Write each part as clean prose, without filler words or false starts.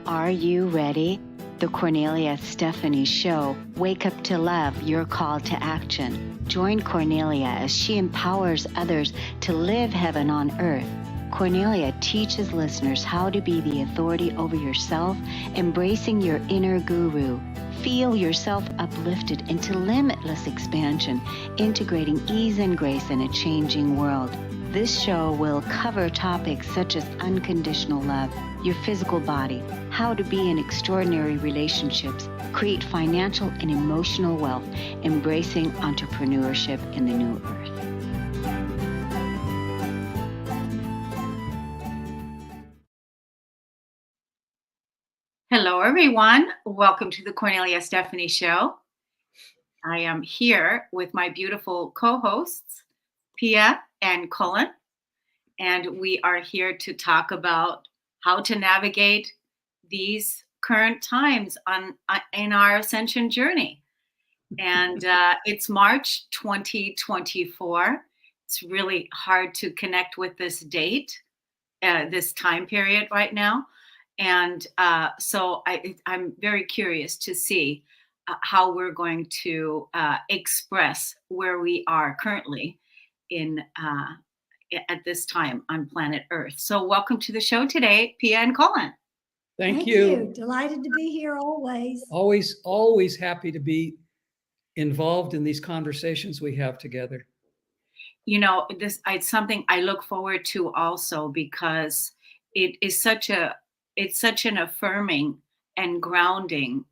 Are you ready? The Kornelia Stephanie Show. Wake up to love, your call to action. Join Kornelia as she empowers others to live heaven on earth. Kornelia teaches listeners how to be the authority over yourself, embracing your inner guru. Feel yourself uplifted into limitless expansion, integrating ease and grace in a changing world. This show will cover topics such as unconditional love, your physical body, how to be in extraordinary relationships, create financial and emotional wealth, embracing entrepreneurship in the new earth. Hello, everyone. Welcome to the Kornelia Stephanie Show. I am here with my beautiful co-hosts, Pia and Cullen, and we are here to talk about how to navigate these current times in our ascension journey. And it's March 2024. It's really hard to connect with this date, this time period right now. And so I'm very curious to see how we're going to express where we are currently at this time on planet Earth. So welcome to the show today, Pia and Cullen. Thank you. Delighted to be here always. Always happy to be involved in these conversations we have together. You know, it's something I look forward to also because it's such an affirming and grounding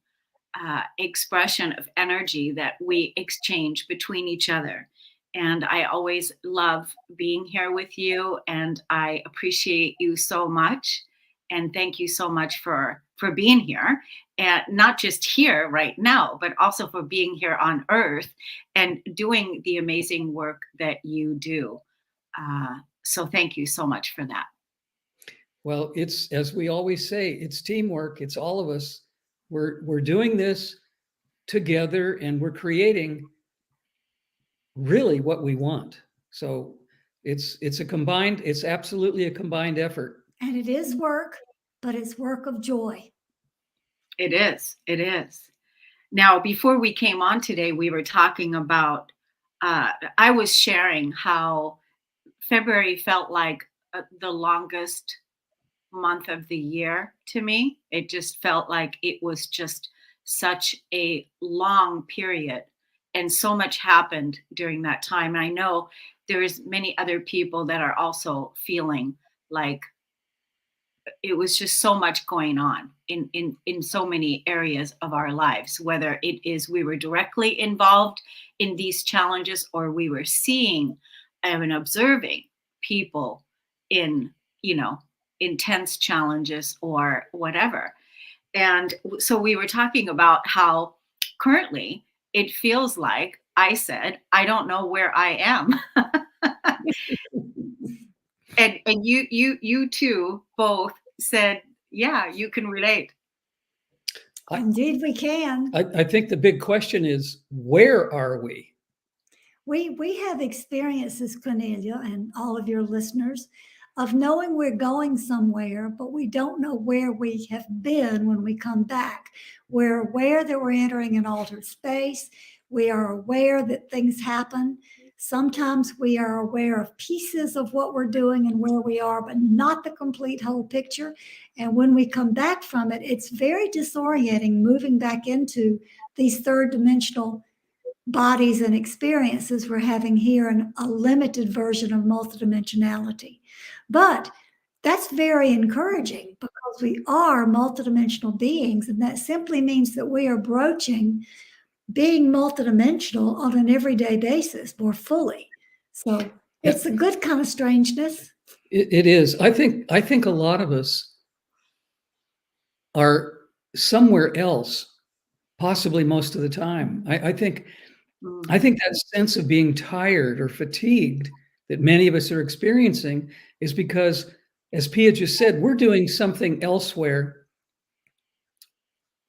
expression of energy that we exchange between each other. And I always love being here with you, and I appreciate you so much. And thank you so much for being here, and not just here right now, but also for being here on Earth and doing the amazing work that you do. So thank you so much for that. Well, it's, as we always say, it's teamwork. It's all of us. We're doing this together, and we're creating really what we want. So it's absolutely a combined effort. And it is work, but it's work of joy. It is. Now, before we came on today, we were talking about, I was sharing how February felt like the longest month of the year to me. It just felt like it was just such a long period, and so much happened during that time. And I know there's many other people that are also feeling like it was just so much going on in so many areas of our lives, whether it is we were directly involved in these challenges or we were seeing and observing people in, intense challenges or whatever. And so we were talking about how currently it feels like I said, I don't know where I am. and you two both said, yeah, you can relate. Indeed, we can. I think the big question is, where are we? We have experiences, Kornelia, and all of your listeners, of knowing we're going somewhere, but we don't know where we have been when we come back. We're aware that we're entering an altered space. We are aware that things happen. Sometimes we are aware of pieces of what we're doing and where we are, but not the complete whole picture. And when we come back from it, it's very disorienting moving back into these third dimensional bodies and experiences we're having here in a limited version of multidimensionality. But that's very encouraging because we are multidimensional beings, and that simply means that we are broaching being multidimensional on an everyday basis more fully. So it's a good kind of strangeness. It is. I think a lot of us are somewhere else, possibly most of the time. I think that sense of being tired or fatigued that many of us are experiencing is because, as Pia just said, we're doing something elsewhere.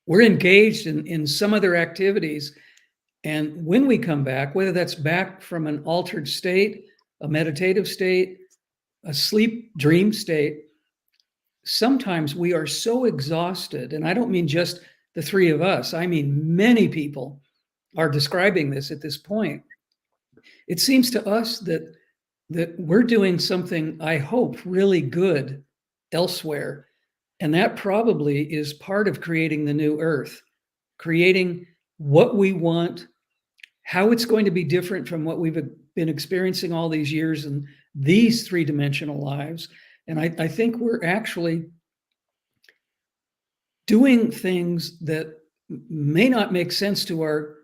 We're engaged in some other activities. And when we come back, whether that's back from an altered state, a meditative state, a sleep dream state, sometimes we are so exhausted, and I don't mean just the three of us, I mean many people are describing this at this point. It seems to us that we're doing something, I hope, really good elsewhere. And that probably is part of creating the new earth, creating what we want, how it's going to be different from what we've been experiencing all these years in these three-dimensional lives. And I think we're actually doing things that may not make sense to our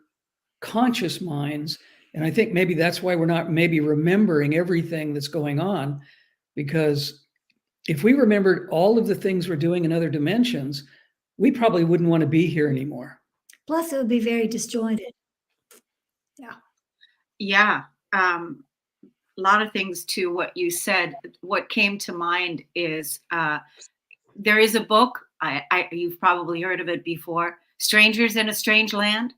conscious minds. And I think maybe that's why we're not maybe remembering everything that's going on, because if we remembered all of the things we're doing in other dimensions, we probably wouldn't want to be here anymore. Plus, it would be very disjointed. Yeah. Yeah. A lot of things to what you said. What came to mind is there is a book, you've probably heard of it before, Strangers in a Strange Land.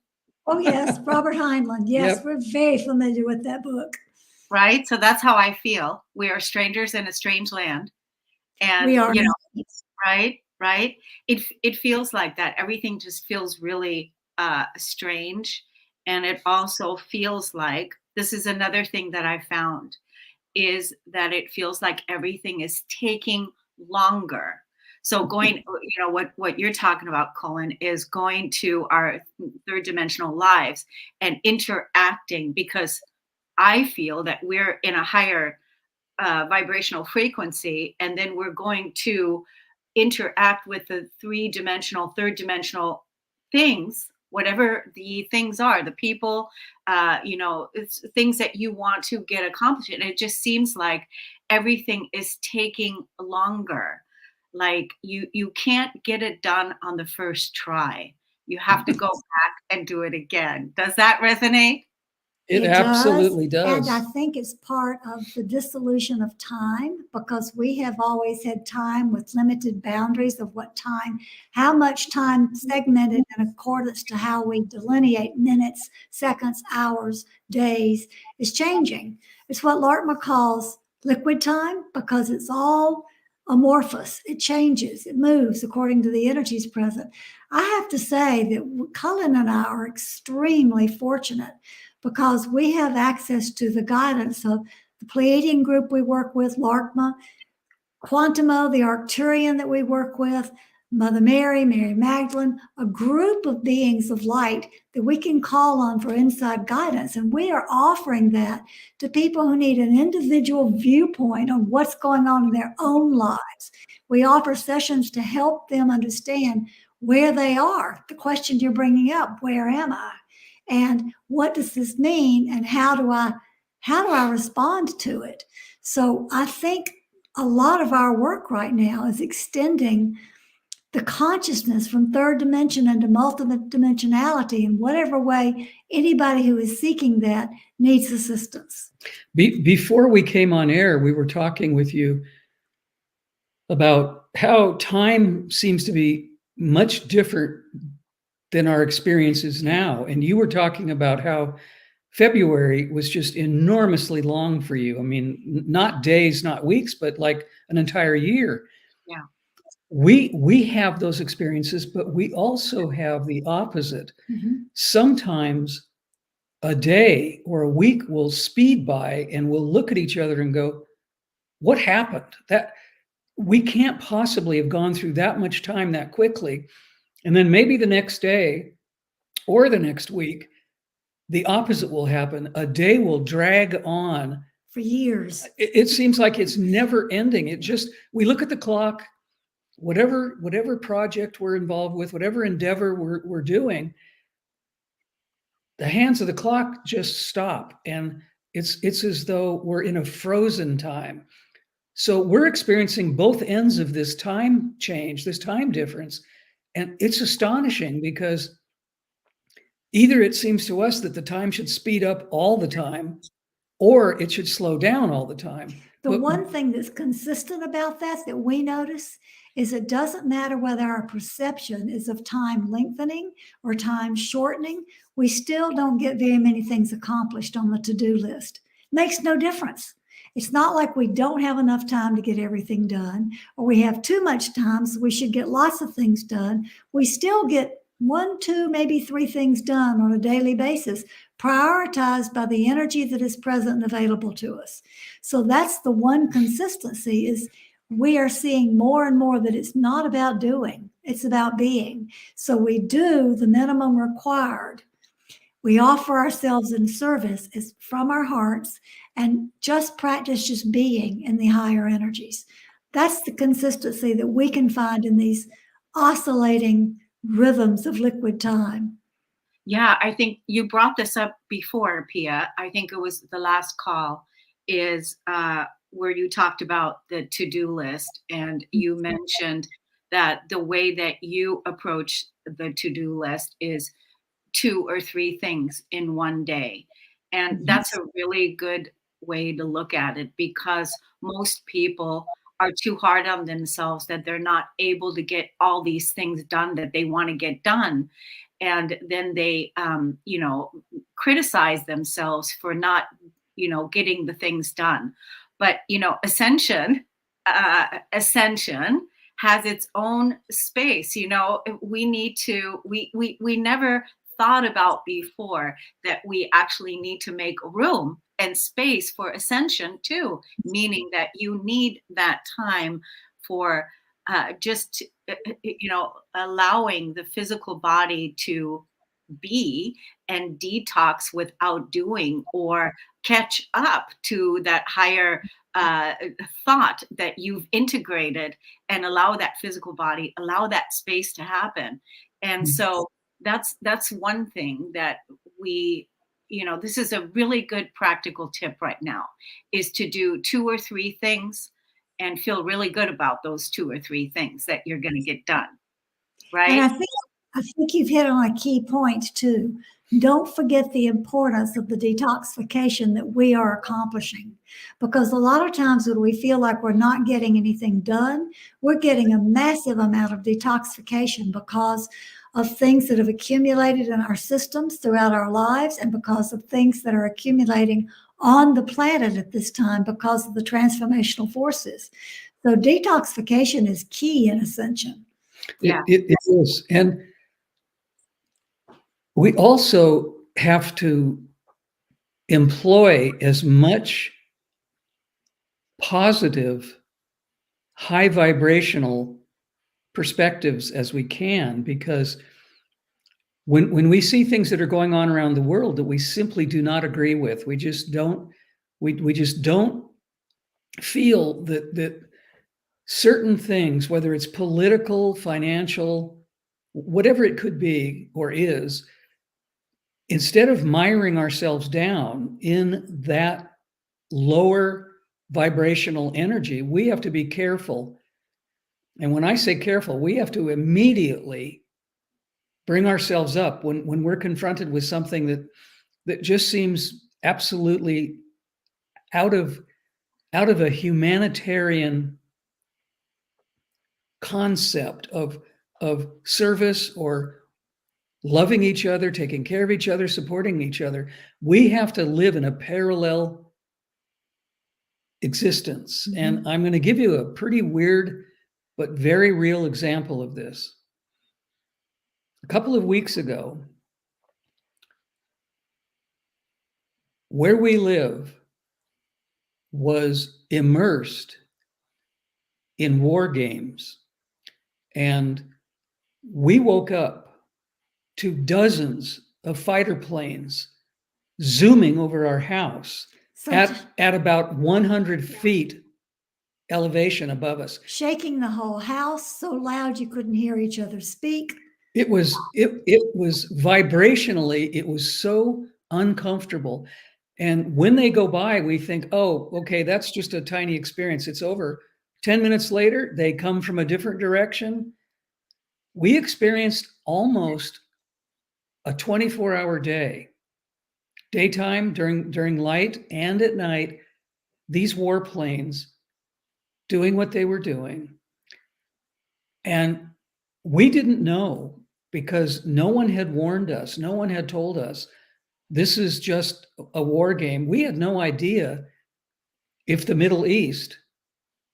Oh, yes, Robert Heinlein. Yes, Yep. we're very familiar with that book. Right? So that's how I feel. We are strangers in a strange land. And, We are you know, not. right? It feels like that. Everything just feels really strange. And it also feels like, this is another thing that I found, is that it feels like everything is taking longer. So going, you know, what you're talking about, Cullen, is going to our third dimensional lives and interacting, because I feel that we're in a higher vibrational frequency, and then we're going to interact with the three-dimensional, third-dimensional things, whatever the things are, the people, you know, it's things that you want to get accomplished. And it just seems like everything is taking longer. Like you can't get it done on the first try. You have to go back and do it again. Does that resonate? It absolutely And does. I think it's part of the dissolution of time, because we have always had time with limited boundaries of what time, how much time segmented in accordance to how we delineate minutes, seconds, hours, days is changing. It's what Larkma calls liquid time, because it's all amorphous. It changes, it moves according to the energies present. I have to say that Cullen and I are extremely fortunate, because we have access to the guidance of the Pleiadian group we work with, Larkma, Quantimo, the Arcturian that we work with, Mother Mary, Mary Magdalene, a group of beings of light that we can call on for inside guidance. And we are offering that to people who need an individual viewpoint on what's going on in their own lives. We offer sessions to help them understand where they are. The question you're bringing up, where am I? And what does this mean? And how do I respond to it? So I think a lot of our work right now is extending the consciousness from third dimension into multidimensionality in whatever way anybody who is seeking that needs assistance. Before we came on air, we were talking with you about how time seems to be much different than our experiences now. And you were talking about how February was just enormously long for you. I mean, not days, not weeks, but like an entire year. Yeah. We have those experiences, but we also have the opposite. Mhm. Sometimes a day or a week will speed by and we'll look at each other and go, what happened? That we can't possibly have gone through that much time that quickly. And then maybe the next day or the next week, the opposite will happen. A day will drag on For years. It seems like it's never ending. We look at the clock, whatever project we're involved with, whatever endeavor we're doing, the hands of the clock just stop. And it's as though we're in a frozen time. So we're experiencing both ends of this time change, this time difference. And it's astonishing, because either it seems to us that the time should speed up all the time, or it should slow down all the time. The one thing that's consistent about that we notice is it doesn't matter whether our perception is of time lengthening or time shortening. We still don't get very many things accomplished on the to-do list. Makes no difference. It's not like we don't have enough time to get everything done, or we have too much time, so we should get lots of things done. We still get 1, 2, maybe 3 things done on a daily basis, prioritized by the energy that is present and available to us. So that's the one consistency, is we are seeing more and more that it's not about doing, it's about being. So we do the minimum required. We offer ourselves in service as from our hearts and just practice just being in the higher energies. That's the consistency that we can find in these oscillating rhythms of liquid time. Yeah, I think you brought this up before, Pia. I think it was the last call, is where you talked about the to-do list, and you mentioned that the way that you approach the to-do list is 2 or 3 things in one day. And that's a really good way to look at it, because most people are too hard on themselves, that they're not able to get all these things done that they want to get done. And then they, criticize themselves for not, getting the things done. But, ascension has its own space. We need to, we never thought about before that we actually need to make room and space for ascension too, meaning that you need that time for just allowing the physical body to be and detox without doing, or catch up to that higher thought that you've integrated, and allow that physical body, allow that space to happen. And so that's one thing that we, this is a really good practical tip right now, is to do 2 or 3 things and feel really good about those 2 or 3 things that you're going to get done. Right. And I think you've hit on a key point too. Don't forget the importance of the detoxification that we are accomplishing, because a lot of times when we feel like we're not getting anything done, we're getting a massive amount of detoxification because of things that have accumulated in our systems throughout our lives, and because of things that are accumulating on the planet at this time because of the transformational forces. So detoxification is key in ascension. Yeah. It is. And we also have to employ as much positive, high vibrational perspectives as we can, because when we see things that are going on around the world that we simply do not agree with, we just don't feel that certain things, whether it's political, financial, whatever it could be or is, instead of miring ourselves down in that lower vibrational energy, we have to be careful. And when I say careful, we have to immediately bring ourselves up when we're confronted with something that just seems absolutely out of a humanitarian concept of service, or loving each other, taking care of each other, supporting each other. We have to live in a parallel existence. And I'm going to give you a pretty weird but very real example of this. A couple of weeks ago, where we live was immersed in war games. And we woke up to dozens of fighter planes zooming over our house at about 100 feet elevation above us. Shaking the whole house so loud you couldn't hear each other speak. It was vibrationally, it was so uncomfortable. And when they go by, we think, oh, okay, that's just a tiny experience. It's over. 10 minutes later, they come from a different direction. We experienced almost a 24-hour day. Daytime, during light, and at night, these warplanes doing what they were doing. And we didn't know, because no one had warned us. No one had told us this is just a war game. We had no idea if the Middle East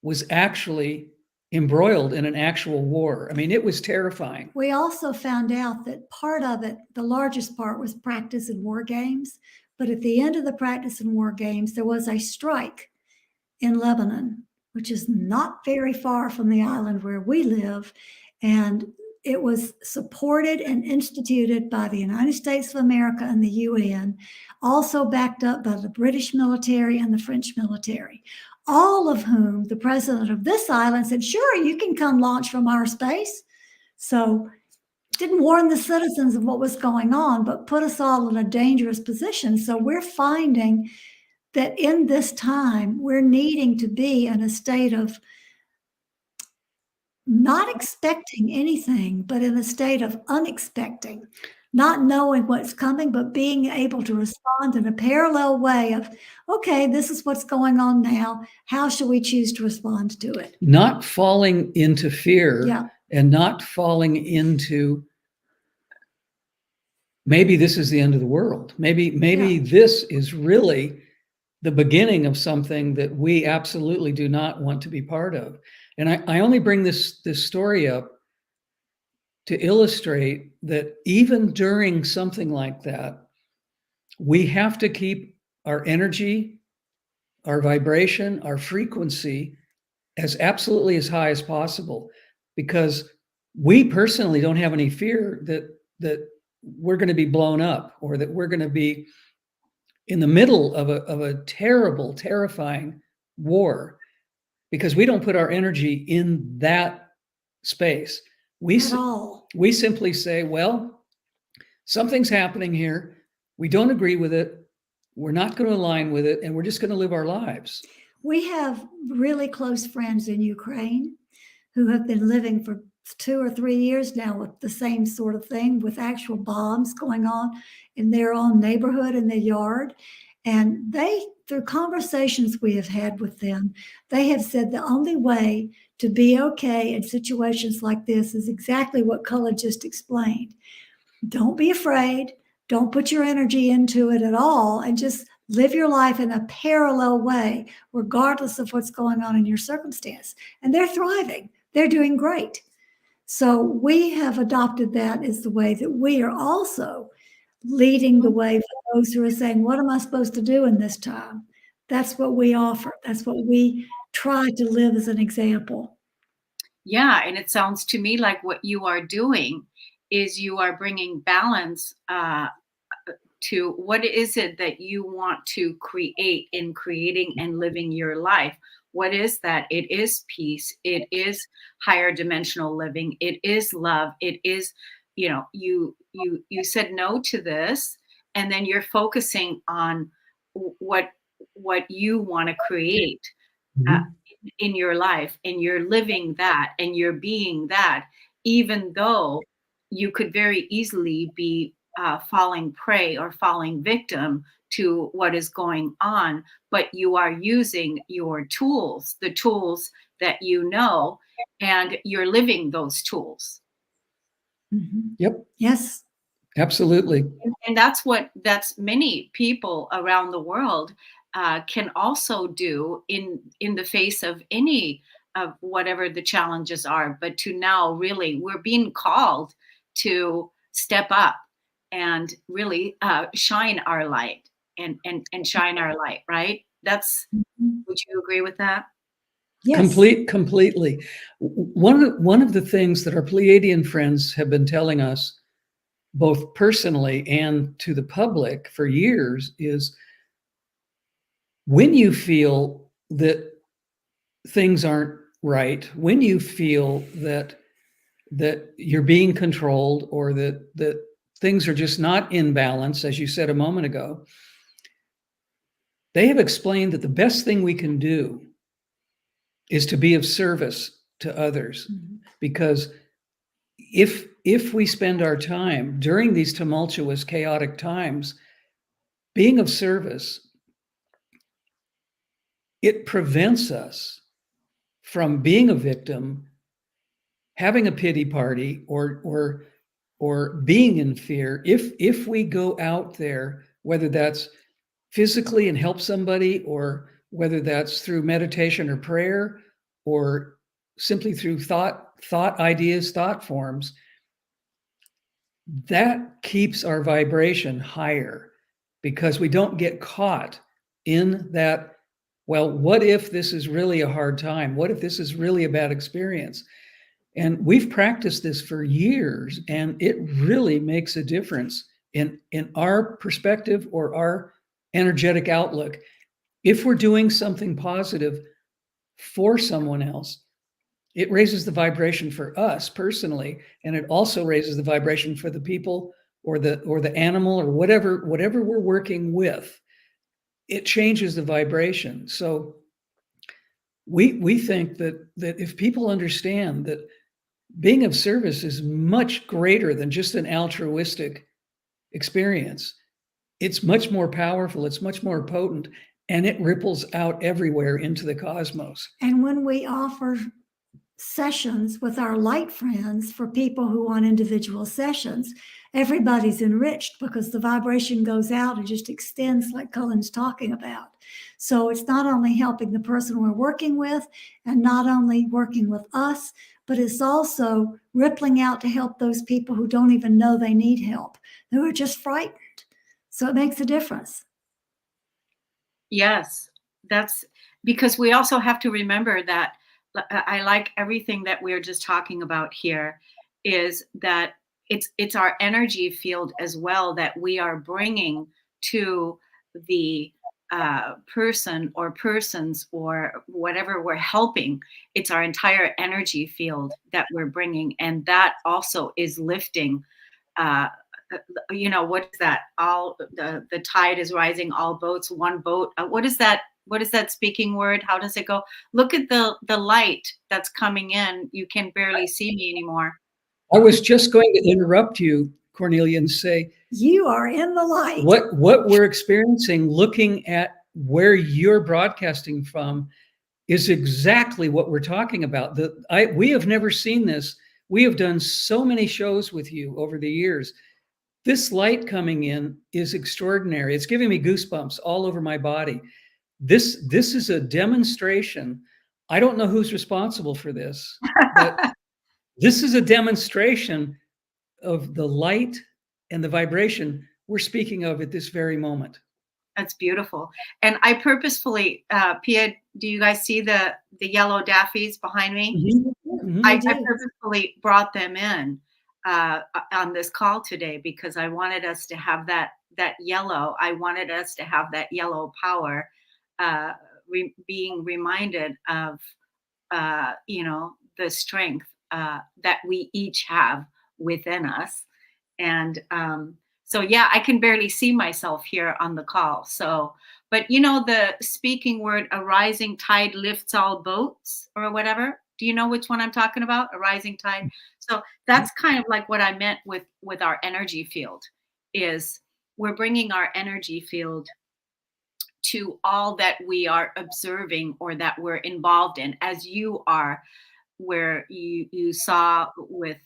was actually embroiled in an actual war. I mean, it was terrifying. We also found out that part of it, the largest part, was practice in war games. But at the end of the practice in war games, there was a strike in Lebanon, which is not very far from the island where we live. And it was supported and instituted by the United States of America and the UN, also backed up by the British military and the French military, all of whom the president of this island said, sure, you can come launch from our space. So didn't warn the citizens of what was going on, but put us all in a dangerous position. So we're finding that in this time, we're needing to be in a state of not expecting anything, but in a state of unexpecting, not knowing what's coming, but being able to respond in a parallel way of, okay, this is what's going on now. How should we choose to respond to it? Not falling into fear, Yeah. and not falling into, maybe this is the end of the world. Maybe this is really the beginning of something that we absolutely do not want to be part of. And I only bring this story up to illustrate that even during something like that, we have to keep our energy, our vibration, our frequency as absolutely as high as possible, because we personally don't have any fear that we're going to be blown up, or that we're going to be in the middle of a terrible, terrifying war, because we don't put our energy in that space. We simply say, well, something's happening here. We don't agree with it. We're not going to align with it, and we're just going to live our lives. We have really close friends in Ukraine who have been living for 2 or 3 years now with the same sort of thing, with actual bombs going on in their own neighborhood, in their yard. And they, through conversations we have had with them, they have said the only way to be okay in situations like this is exactly what Cullen just explained. Don't be afraid. Don't put your energy into it at all, and just live your life in a parallel way, regardless of what's going on in your circumstance. And they're thriving. They're doing great. So we have adopted that as the way that we are also leading the way for those who are saying, what am I supposed to do in this time? That's what we offer. That's what we try to live as an example. Yeah, and it sounds to me like what you are doing is you are bringing balance to what is it that you want to create in creating and living your life. What is that? It is peace. It is higher dimensional living. It is love. It is, you said no to this, and then you're focusing on what you want to create in your life, and you're living that, and you're being that, even though you could very easily be falling prey or falling victim to what is going on, but you are using your tools, the tools that you know, and you're living those tools. Mm-hmm. Yep. Yes. Absolutely. And that's many people around the world can also do in the face of any of whatever the challenges are. But to now, really, we're being called to step up and really shine our light and shine our light, right? That's, would you agree with that? Yes. Completely. One of the things that our Pleiadian friends have been telling us, both personally and to the public for years, is when you feel that things aren't right, when you feel that you're being controlled, or that things are just not in balance, as you said a moment ago, they have explained that the best thing we can do is to be of service to others. Mm-hmm. Because if we spend our time during these tumultuous, chaotic times being of service, it prevents us from being a victim, having a pity party, or being in fear. If we go out there, whether that's physically and help somebody, or whether that's through meditation or prayer, or simply through thought ideas, thought forms, that keeps our vibration higher, because we don't get caught in that, well, what if this is really a hard time? What if this is really a bad experience? And we've practiced this for years, and it really makes a difference in our perspective or our energetic outlook. If we're doing something positive for someone else, it raises the vibration for us personally, and it also raises the vibration for the people or the animal or whatever we're working with. It changes the vibration. So we think that if people understand that being of service is much greater than just an altruistic experience, it's much more powerful, it's much more potent, and it ripples out everywhere into the cosmos. And when we offer sessions with our light friends for people who want individual sessions, everybody's enriched because the vibration goes out and just extends, like Cullen's talking about. So it's not only helping the person we're working with and not only working with us, but it's also rippling out to help those people who don't even know they need help, who are just frightened. So it makes a difference. Yes, that's because we also have to remember that I like everything that we're just talking about here, is that it's our energy field as well that we are bringing to the person or persons or whatever we're helping. It's our entire energy field that we're bringing, and that also is lifting. What is that? All the tide is rising, all boats, one boat. What is that? What is that speaking word? How does it go? Look at the light that's coming in. You can barely see me anymore. I was just going to interrupt you, Kornelia, and say, you are in the light. What we're experiencing, looking at where you're broadcasting from, is exactly what we're talking about. We have never seen this. We have done so many shows with you over the years. This light coming in is extraordinary. It's giving me goosebumps all over my body. This is a demonstration. I don't know who's responsible for this, but this is a demonstration of the light and the vibration we're speaking of at this very moment. That's beautiful. And I purposefully, Pia, do you guys see the yellow daffies behind me? Mm-hmm. I purposefully brought them in on this call today because I wanted us to have that yellow. I wanted us to have that yellow power, being reminded of, the strength that we each have within us. And so, yeah, I can barely see myself here on the call. So, but the speaking word, a rising tide lifts all boats or whatever. Do you know which one I'm talking about? A rising tide. So that's kind of like what I meant with our energy field, is we're bringing our energy field to all that we are observing or that we're involved in, as you are, where you saw with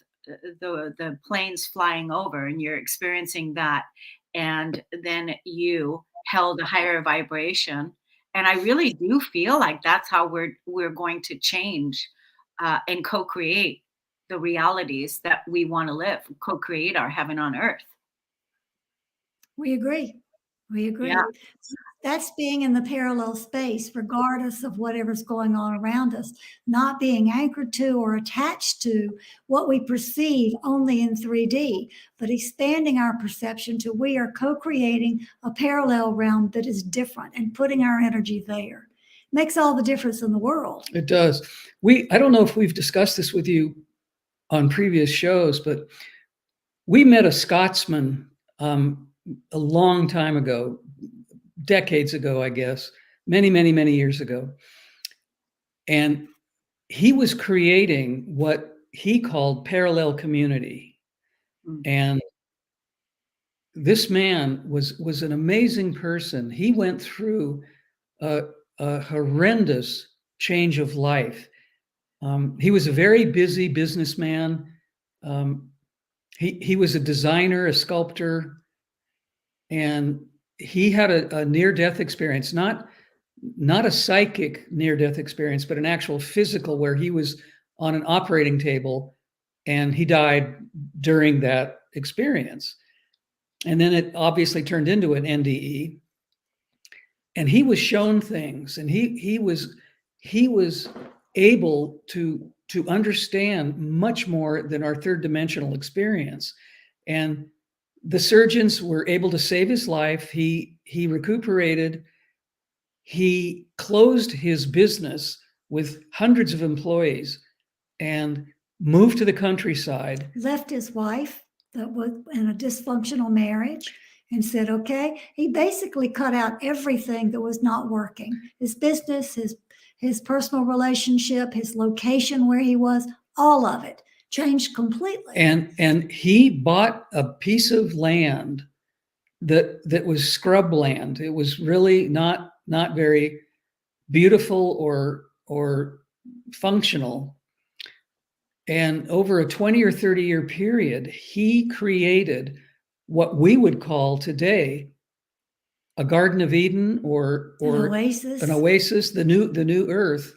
the planes flying over and you're experiencing that, and then you held a higher vibration. And I really do feel like that's how we're going to change and co-create the realities that we want to live, co-create our heaven on earth. We agree. Yeah. That's being in the parallel space, regardless of whatever's going on around us, not being anchored to or attached to what we perceive only in 3D, but expanding our perception to we are co-creating a parallel realm that is different and putting our energy there. Makes all the difference in the world. It does. I don't know if we've discussed this with you on previous shows, but we met a Scotsman a long time ago, decades ago, I guess, many, many, many years ago. And he was creating what he called parallel community. And this man was an amazing person. He went through a horrendous change of life. He was a very busy businessman. He was a designer, a sculptor, and he had a near-death experience, not not a psychic near-death experience, but an actual physical, where he was on an operating table and he died during that experience. And then it obviously turned into an NDE. And he was shown things, and he was able to understand much more than our third dimensional experience. And the surgeons were able to save his life. He recuperated. He closed his business with hundreds of employees and moved to the countryside. Left his wife that was in a dysfunctional marriage and said, okay, he basically cut out everything that was not working. His business, his personal relationship, his location where he was, all of it changed completely. And he bought a piece of land that was scrub land. It was really not very beautiful or functional. And over a 20 or 30 year period, he created what we would call today a Garden of Eden or an oasis, the new earth.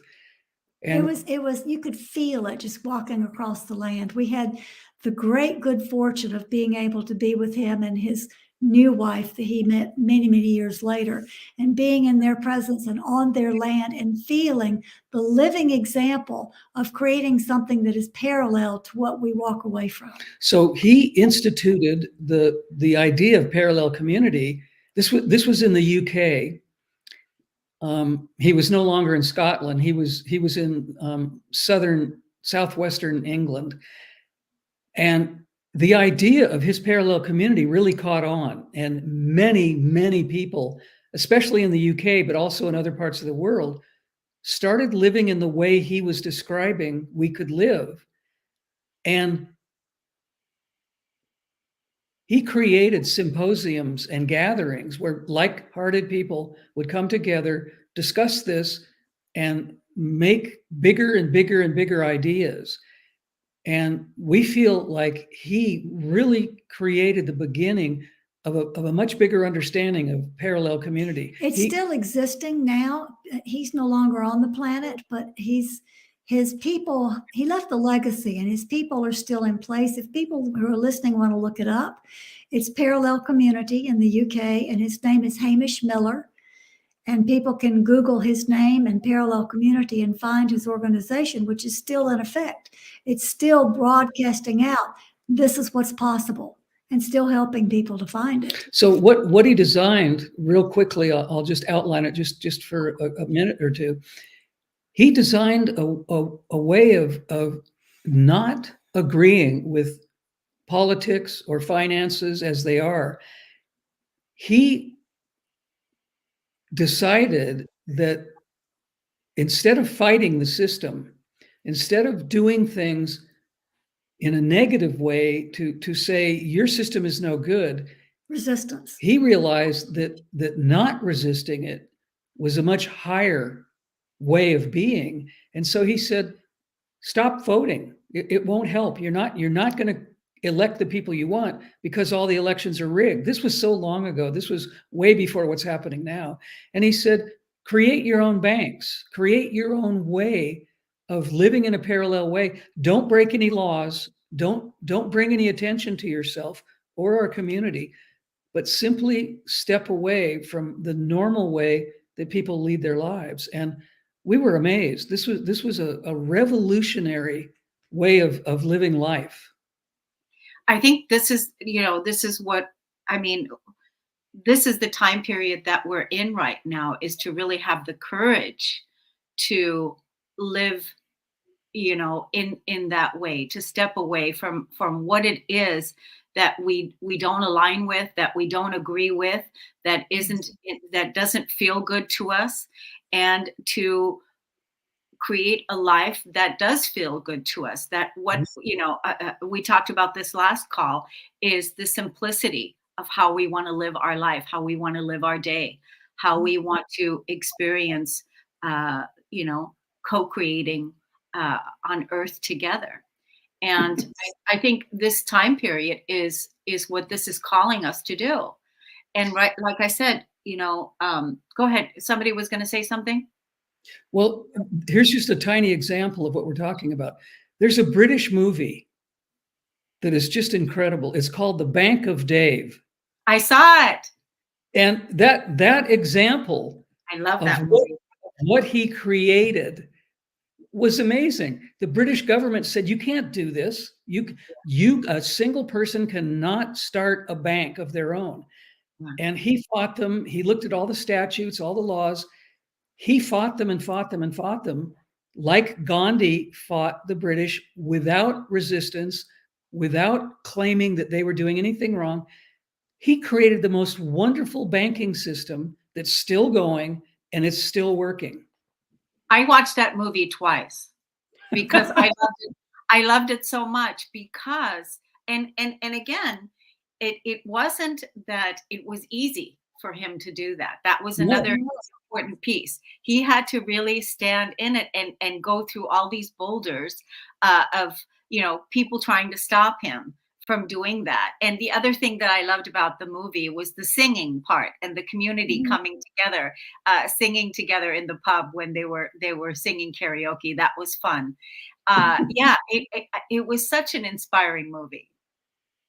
And it was, you could feel it just walking across the land. We had the great good fortune of being able to be with him and his new wife that he met many, many years later, and being in their presence and on their land and feeling the living example of creating something that is parallel to what we walk away from. So he instituted the idea of parallel community. This was in the UK. He was no longer in Scotland. He was in southwestern England. And the idea of his parallel community really caught on, and many people, especially in the UK, but also in other parts of the world, started living in the way he was describing we could live. And he created symposiums and gatherings where like-hearted people would come together, discuss this, and make bigger and bigger and bigger ideas. And we feel like he really created the beginning of a much bigger understanding of parallel community. It's still existing now. He's no longer on the planet, but his people, he left a legacy, and his people are still in place. If people who are listening want to look it up, it's Parallel Community in the UK, and his name is Hamish Miller. And people can Google his name and Parallel Community and find his organization, which is still in effect. It's still broadcasting out, this is what's possible, and still helping people to find it. So what he designed, real quickly, I'll just outline it just for a minute or two. He designed a way of not agreeing with politics or finances as they are. He decided that instead of fighting the system, instead of doing things in a negative way to say your system is no good, resistance. He realized that not resisting it was a much higher way of being. And so he said, stop voting. It won't help. You're not going to elect the people you want because all the elections are rigged. This was so long ago. This was way before what's happening now. And he said, create your own banks, create your own way of living in a parallel way. Don't break any laws. Don't bring any attention to yourself or our community, but simply step away from the normal way that people lead their lives. And we were amazed. This was a revolutionary way of living life. I think this is what, I mean, this is the time period that we're in right now, is to really have the courage to live, in that way, to step away from what it is that we don't align with, that we don't agree with, that doesn't feel good to us, and to create a life that does feel good to us. That we talked about this last call, is the simplicity of how we want to live our life, how we want to live our day, how we want to experience, co-creating on earth together. And I think this time period is what this is calling us to do. And right, like I said, go ahead. Somebody was going to say something. Well, here's just a tiny example of what we're talking about. There's a British movie that is just incredible. It's called The Bank of Dave. I saw it. And that example I love of that movie. what he created was amazing. The British government said, you can't do this. A single person cannot start a bank of their own. Yeah. And he fought them. He looked at all the statutes, all the laws. He fought them and fought them and fought them, like Gandhi fought the British without resistance, without claiming that they were doing anything wrong. He created the most wonderful banking system that's still going and it's still working. I watched that movie twice because I loved it. I loved it so much because, and again, it wasn't that it was easy for him to do that. That was another important piece. He had to really stand in it and go through all these boulders of, people trying to stop him from doing that. And the other thing that I loved about the movie was the singing part and the community coming together, singing together in the pub when they were singing karaoke. That was fun. It was such an inspiring movie.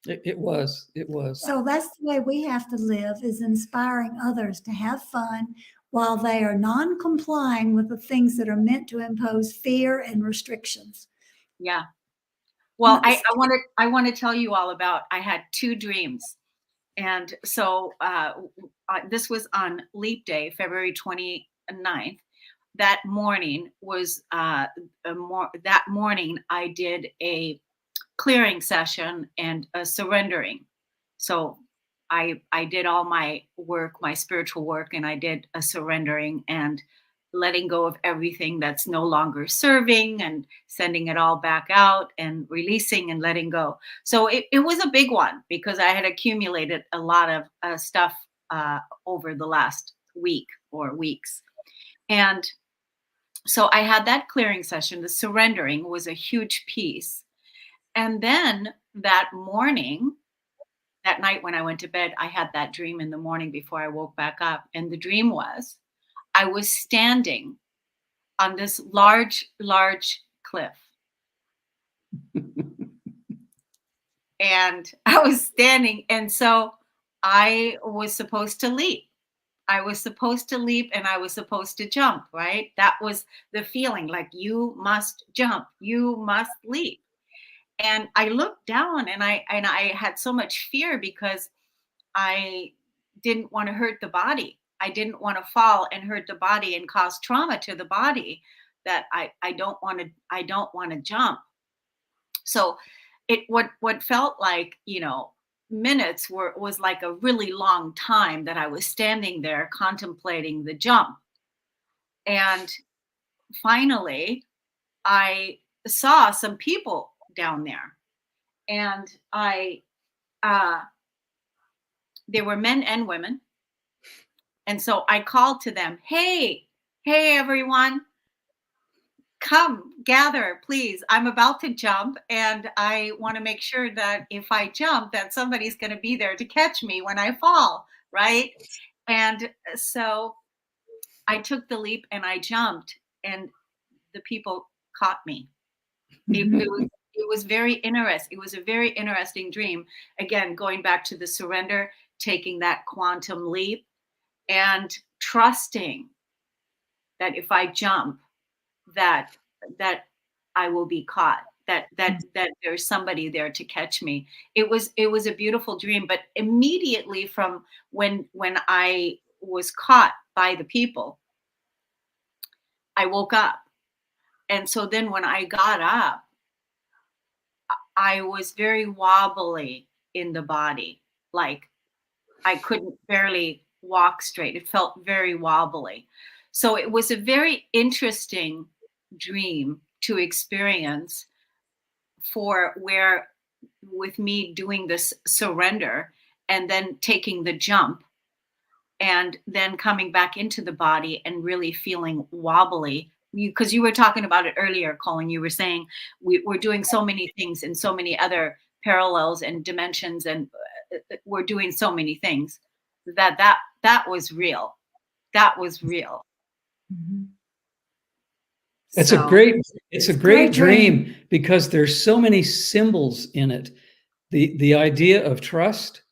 It was. So that's the way we have to live, is inspiring others to have fun while they are non-complying with the things that are meant to impose fear and restrictions. Yeah. Well, I want to tell you all about, I had 2 dreams. And so this was on Leap Day, February 29th. That morning was that morning I did a clearing session and a surrendering. So I did all my work, my spiritual work, and I did a surrendering and letting go of everything that's no longer serving and sending it all back out and releasing and letting go. So it was a big one because I had accumulated a lot of stuff over the last week or weeks. And so I had that clearing session. The surrendering was a huge piece. And then that night when I went to bed, I had that dream in the morning before I woke back up. And the dream was I was standing on this large, large cliff. And I was standing. And so I was supposed to leap. I was supposed to leap and I was supposed to jump, right? That was the feeling, like you must jump, you must leap. And I looked down and I had so much fear because I didn't want to hurt the body. I didn't want to fall and hurt the body and cause trauma to the body, that I don't want to jump. So what felt like, minutes was like a really long time that I was standing there contemplating the jump. And finally I saw some people down there, and they were men and women. And so I called to them, hey everyone, come gather, please. I'm about to jump and I want to make sure that if I jump that somebody's going to be there to catch me when I fall, right? And so I took the leap and I jumped and the people caught me. It was very interesting. It was a very interesting dream. Again, going back to the surrender, taking that quantum leap and trusting that if I jump, that I will be caught, that there's somebody there to catch me. It was a beautiful dream, but immediately from when I was caught by the people, I woke up. And so then when I got up, I was very wobbly in the body. Like I couldn't barely walk straight. It felt very wobbly. So it was a very interesting dream to experience, for where with me doing this surrender and then taking the jump and then coming back into the body and really feeling wobbly. Because you were talking about it earlier, Colin, you were saying we're doing so many things in so many other parallels and dimensions, and we're doing so many things. that was real. That was real. Mhm. It's So, a great Great dream because there's so many symbols in it. The idea of trust,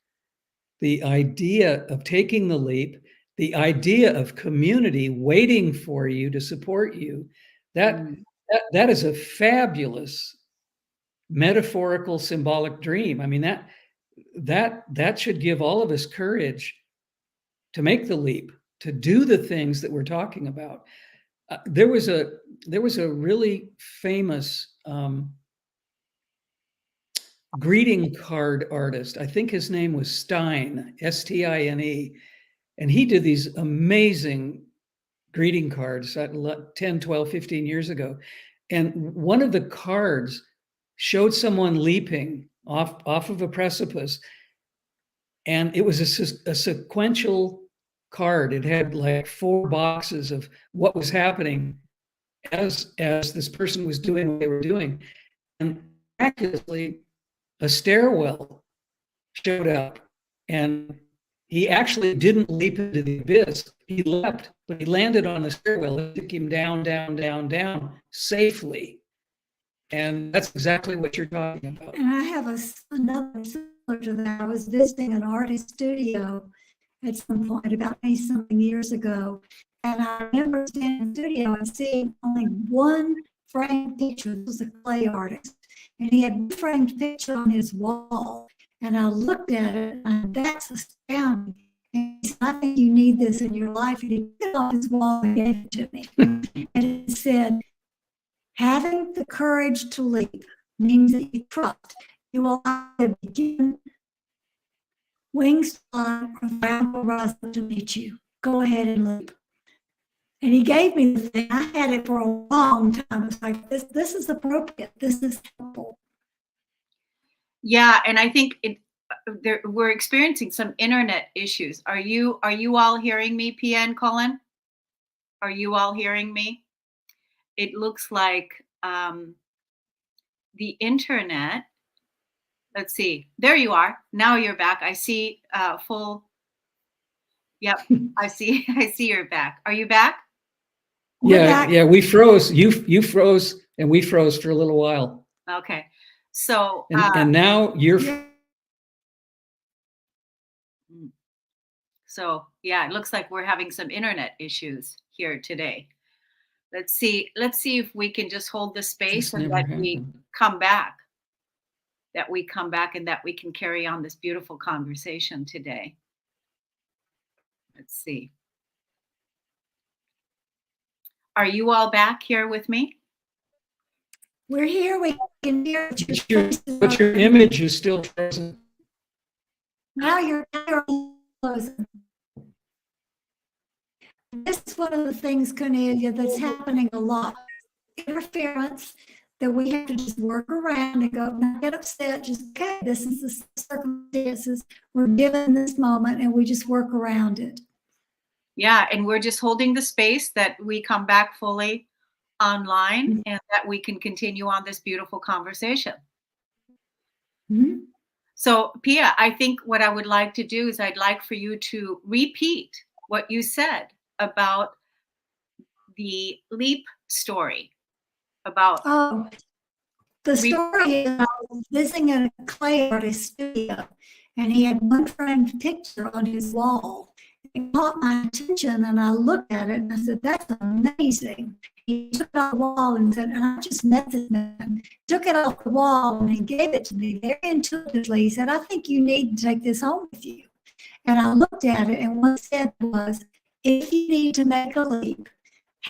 the idea of taking the leap, the idea of community waiting for you to support you. That that is a fabulous metaphorical symbolic dream. I mean, that should give all of us courage to make the leap, to do the things that we're talking about. There was a really famous greeting card artist. I think his name was Stein, Stine, and he did these amazing greeting cards 10, 12, 15 years ago. And one of the cards showed someone leaping off of a precipice, and it was a sequential card. It had like 4 boxes of what was happening as this person was doing what they were doing. And miraculously, a stairwell showed up, and he actually didn't leap into the abyss. He leapt, but he landed on the stairwell. It took him down, down, down, down safely. And that's exactly what you're talking about. And I have another similar to that. I was visiting an artist studio at some point about 20-something years ago. And I remember standing in the studio and seeing only one framed picture. This was a clay artist. And he had one framed picture on his wall. And I looked at it, and that's astounding. And he said, I think you need this in your life. And he took it off his wall and gave it to me. And it said, having the courage to leap means that you trust. You will either begin, wings fly, or ground will rise up to meet you. Go ahead and leap. And he gave me the thing. I had it for a long time. It's like, this is appropriate. This is helpful. yeah, and I think we're experiencing some internet issues. Are you all hearing me, Pia and Cullen? Are you all hearing me? It looks like the internet. Let's see. There you are. Now you're back. I see full. Yep, I see. I see you're back. Are you back? Yeah, we froze. You froze, and we froze for a little while. Okay, so and now you're. So yeah, it looks like we're having some internet issues here today. Let's see if we can just hold the space and that we come back. That we come back and that we can carry on this beautiful conversation today. Let's see. Are you all back here with me? We're here. We can hear but your image is still frozen. Now you're closing. This is one of the things, Kornelia, that's happening a lot. Interference that we have to just work around and go, not get upset, just, okay, this is the circumstances we're given this moment, and we just work around it. Yeah, and we're just holding the space that we come back fully online and that we can continue on this beautiful conversation. Mm-hmm. So, Pia, I think what I would like to do is I'd like for you to repeat what you said about the leap story. About the story is I was visiting a clay artist studio, and he had one framed picture on his wall. It caught my attention, and I looked at it and I said, that's amazing. He took it off the wall and said, and I just met this man, took it off the wall and he gave it to me very intuitively. He said, I think you need to take this home with you. And I looked at it, and what it said was, if you need to make a leap,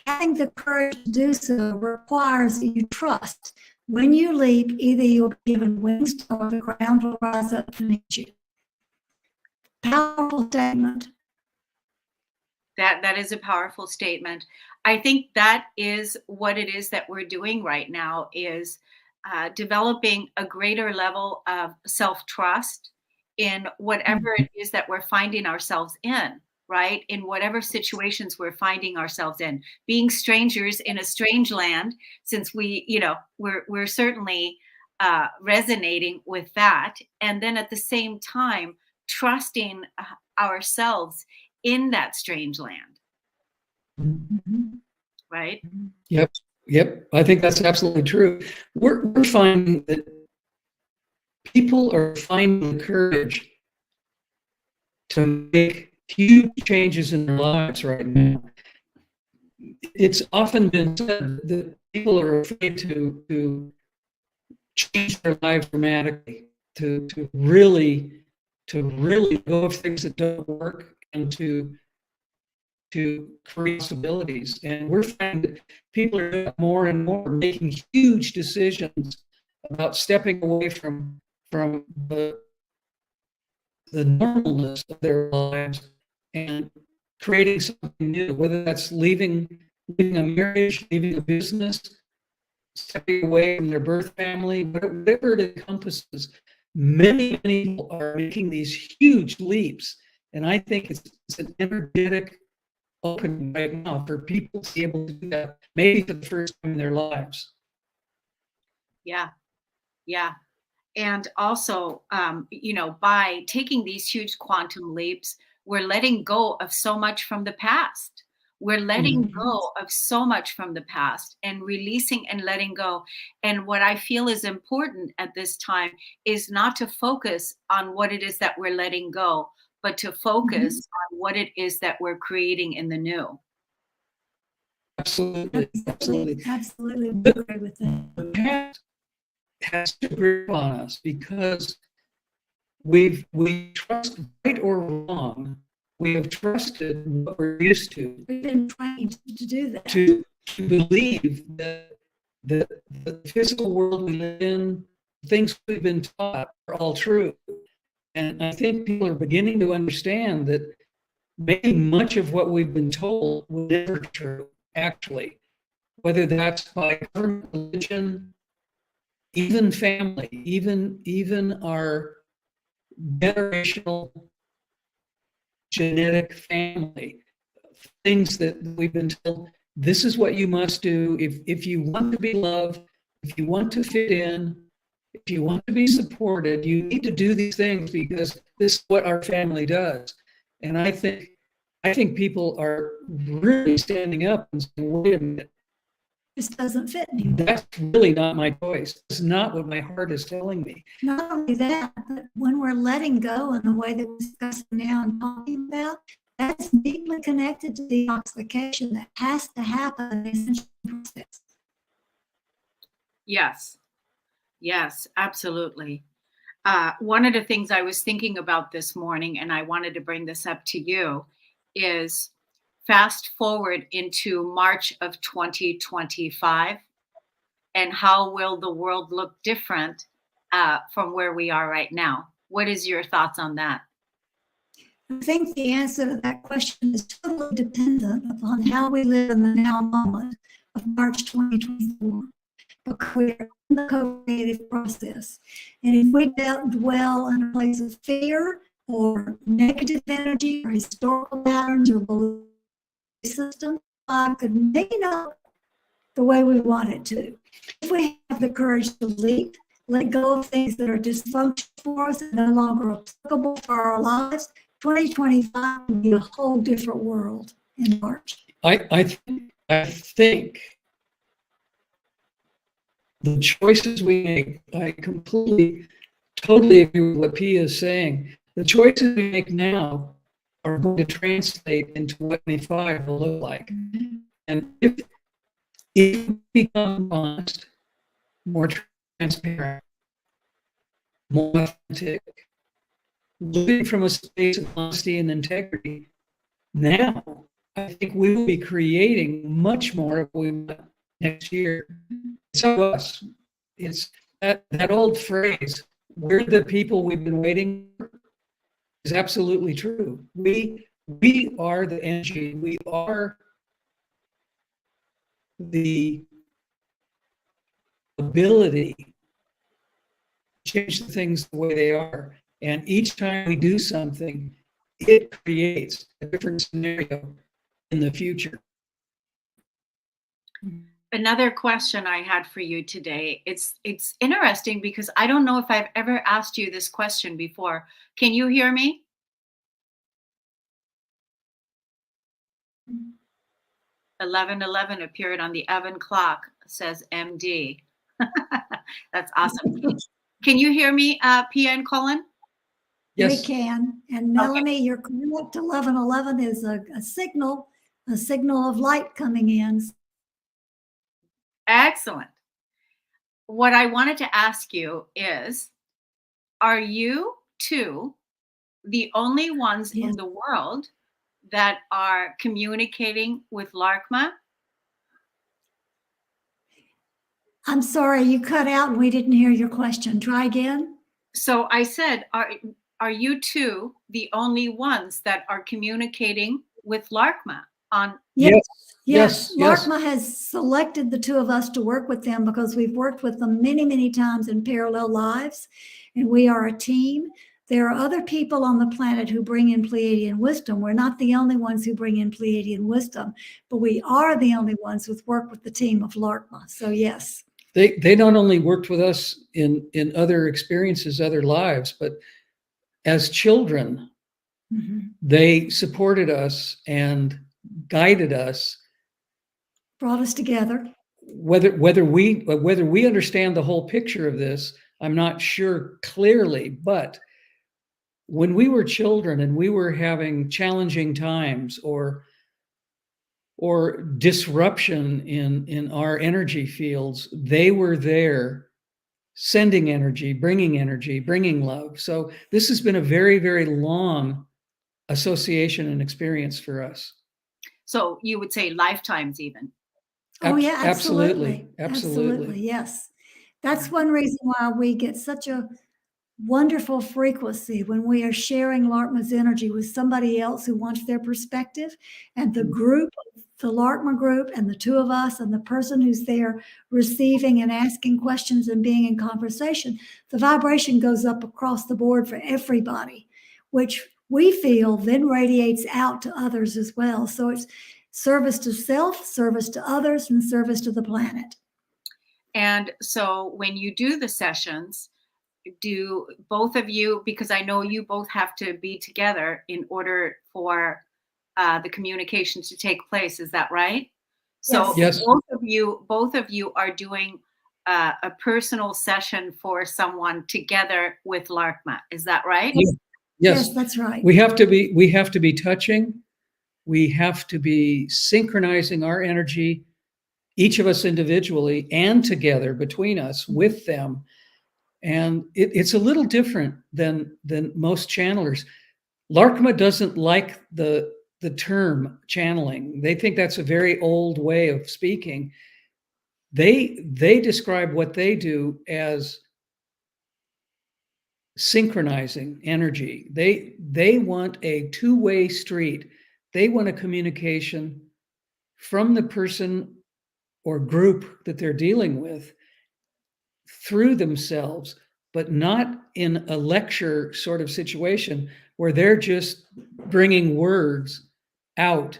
having the courage to do so requires that you trust. When you leap, either you'll be given wings or the ground will rise up to meet you. Powerful statement. That is a powerful statement. I think that is what it is that we're doing right now, is developing a greater level of self-trust in whatever it is that we're finding ourselves in, right? In whatever situations we're finding ourselves in, being strangers in a strange land, since we're certainly resonating with that. And then at the same time, trusting ourselves in that strange land, Mhm. right? Yep. Yep. I think that's absolutely true. We're finding that people are finding the courage to make huge changes in their lives right now. It's often been said that people are afraid to change their lives dramatically, to really go of things that don't work and to create possibilities. And we're finding that people are doing more and more making huge decisions about stepping away from the normalness of their lives and creating something new, whether that's leaving a marriage, leaving a business, stepping away from their birth family, whatever it encompasses. Many people are making these huge leaps. And I think it's an energetic opening right now for people to be able to do that, maybe for the first time in their lives. Yeah. Yeah. And also, by taking these huge quantum leaps, we're letting go of so much from the past. We're letting Mhm. go of so much from the past and releasing and letting go. And what I feel is important at this time is not to focus on what it is that we're letting go, but to focus on what it is that we're creating in the new. Absolutely, absolutely. Absolutely The, agree with that. the past has to grip on us because we trust, right or wrong, we have trusted what we're used to We've been trained to do that. to believe that the physical world we live in, things we've been taught are all true. And I think people are beginning to understand that maybe much of what we've been told was never true, actually, whether that's by government, religion, even family, even our generational genetic family, things that we've been told, this is what you must do if you want to be loved, if you want to fit in, if you want to be supported, you need to do these things because this is what our family does. And I think people are really standing up and saying, wait a minute, This doesn't fit anymore. that's really not my choice. It's not what my heart is telling me. Not only that, but when we're letting go in the way that we're discussing now and talking about, that's deeply connected to detoxification that has to happen in the essential process. Yes. Yes, absolutely. One of the things I was thinking about this morning, and I wanted to bring this up to you, is fast forward into March of 2025, and how will the world look different from where we are right now? What is your thoughts on that? I think the answer to that question is totally dependent upon how we live in the now moment of March 2024. Because we're in the co-creative process. And if we dwell in a place of fear or negative energy or historical patterns or belief system, could maybe not the way we want it to. If we have the courage to leap, let go of things that are dysfunctional for us and no longer applicable for our lives, 2025 will be a whole different world in March. I think the choices we make, I completely, totally agree with what Pia is saying. The choices we make now are going to translate into what 25 will look like. And if we become honest, more transparent, more authentic, living from a space of honesty and integrity, now I think we will be creating much more of what we want next year. It's up to us. It's that old phrase, we're the people we've been waiting for, is absolutely true. We are the energy. We are the ability to change the things the way they are. And each time we do something, it creates a different scenario in the future. Another question I had for you today. It's interesting because I don't know if I've ever asked you this question before. Can you hear me? 1111 appeared on the Evan clock, says MD. That's awesome. Can you hear me, Pia and Cullen? We Yes. can. And Melanie, you're correct. 1111 is a signal of light coming in. Excellent. What I wanted to ask you is, are you two the only ones Yes. in the world that are communicating with Larkma? I'm sorry, you cut out and we didn't hear your question. Try again. So I said, are you two the only ones that are communicating with Larkma on? Yes. Yes. Yes. Larkma has selected the two of us to work with them because we've worked with them many, many times in parallel lives, and we are a team. There are other people on the planet who bring in Pleiadian wisdom. We're not the only ones who bring in Pleiadian wisdom, but we are the only ones who work with the team of Larkma. So yes. They not only worked with us in other experiences, other lives, but as children, they supported us and guided us. Brought us together. Whether we understand the whole picture of this, I'm not sure clearly, but when we were children and we were having challenging times or disruption in our energy fields, they were there sending energy, bringing love. So this has been a very, very long association and experience for us. So you would say lifetimes even. Oh yeah, Absolutely. Yes. That's one reason why we get such a wonderful frequency when we are sharing Larkma's energy with somebody else who wants their perspective, and the group, the Larkma group, and the two of us, and the person who's there receiving and asking questions and being in conversation, the vibration goes up across the board for everybody, which we feel then radiates out to others as well. So it's service to self, service to others, and service to the planet. And so when you do the sessions, do both of you, because I know you both have to be together in order for the communication to take place, is that right? So Yes. both of you are doing a personal session for someone together with Larkma, is that right? Yes, that's right. We have to be touching. We have to be synchronizing our energy, each of us individually and together between us with them. And it's a little different than most channelers. Larkma doesn't like the term channeling. They think that's a very old way of speaking. They describe what they do as synchronizing energy. They want a two-way street. They want a communication from the person or group that they're dealing with through themselves, but not in a lecture sort of situation where they're just bringing words out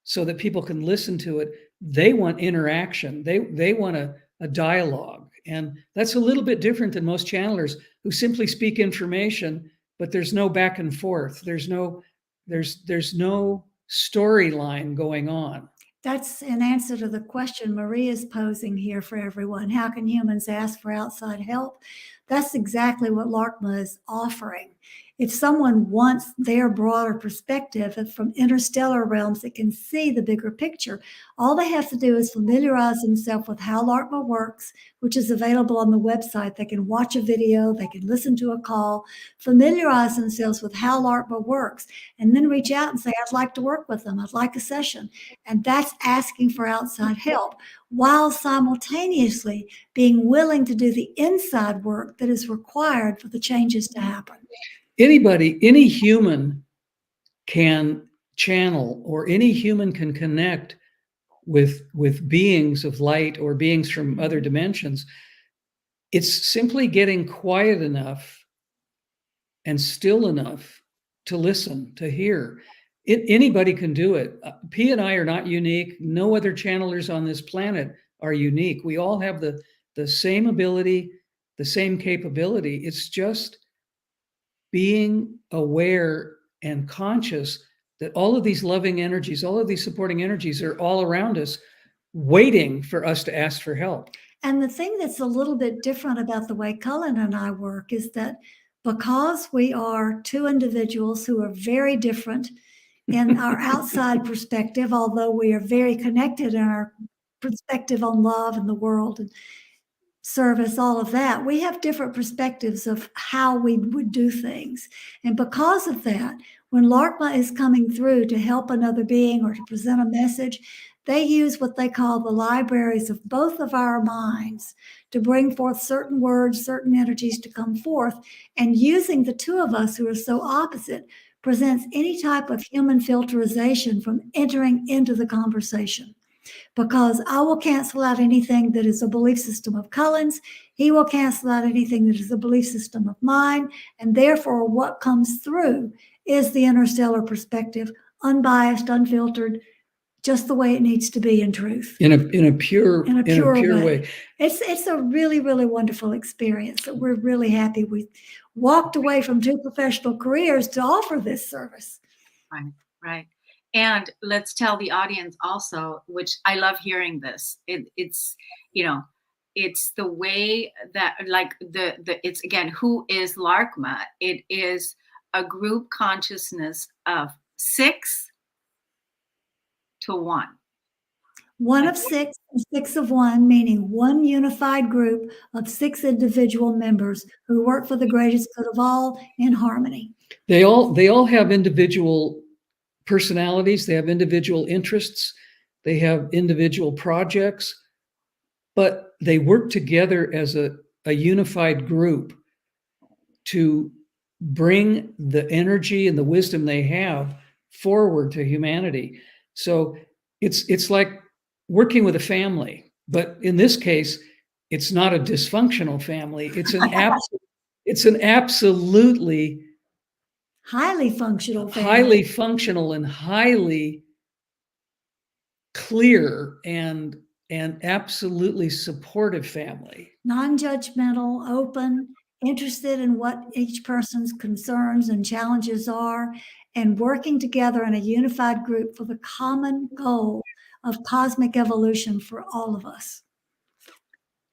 so that people can listen to it. They want interaction. They want a dialogue. And that's a little bit different than most channelers who simply speak information, but there's no back and forth. There's no storyline going on. That's an answer to the question Maria's posing here for everyone. How can humans ask for outside help? That's exactly what Larkma is offering. If someone wants their broader perspective from interstellar realms that can see the bigger picture, all they have to do is familiarize themselves with how Larkma works, which is available on the website. They can watch a video, they can listen to a call, familiarize themselves with how Larkma works, and then reach out and say, I'd like to work with them. I'd like a session. And that's asking for outside help, while simultaneously being willing to do the inside work that is required for the changes to happen. Any human can channel, or any human can connect with beings of light or beings from other dimensions. It's simply getting quiet enough and still enough to listen, to hear. Anybody can do it. P and I are not unique. No other channelers on this planet are unique. We all have the same ability, the same capability. It's just being aware and conscious that all of these loving energies, all of these supporting energies are all around us, waiting for us to ask for help. And the thing that's a little bit different about the way Cullen and I work is that because we are two individuals who are very different in our outside perspective, although we are very connected in our perspective on love and the world and service, all of that, we have different perspectives of how we would do things. And because of that, when Larkma is coming through to help another being or to present a message, they use what they call the libraries of both of our minds to bring forth certain words, certain energies to come forth. And using the two of us who are so opposite presents any type of human filterization from entering into the conversation. Because I will cancel out anything that is a belief system of Cullen's. He will cancel out anything that is a belief system of mine. And therefore, what comes through is the interstellar perspective, unbiased, unfiltered, just the way it needs to be in truth. In a pure way. It's a really, really wonderful experience that we're really happy we walked away from 2 professional careers to offer this service. Right. And let's tell the audience also, which I love hearing this. It's the way that, like, it's again, who is Larkma? It is a group consciousness of 6 to 1. 1 of 6 and 6 of 1, meaning one unified group of 6 individual members who work for the greatest good of all in harmony. They all have individual personalities, they have individual interests, they have individual projects, but they work together as a unified group to bring the energy and the wisdom they have forward to humanity. So it's like working with a family, but in this case, it's not a dysfunctional family. It's an absolutely highly functional family. Highly functional and highly clear and absolutely supportive family. Non-judgmental, open, interested in what each person's concerns and challenges are, and working together in a unified group for the common goal of cosmic evolution for all of us.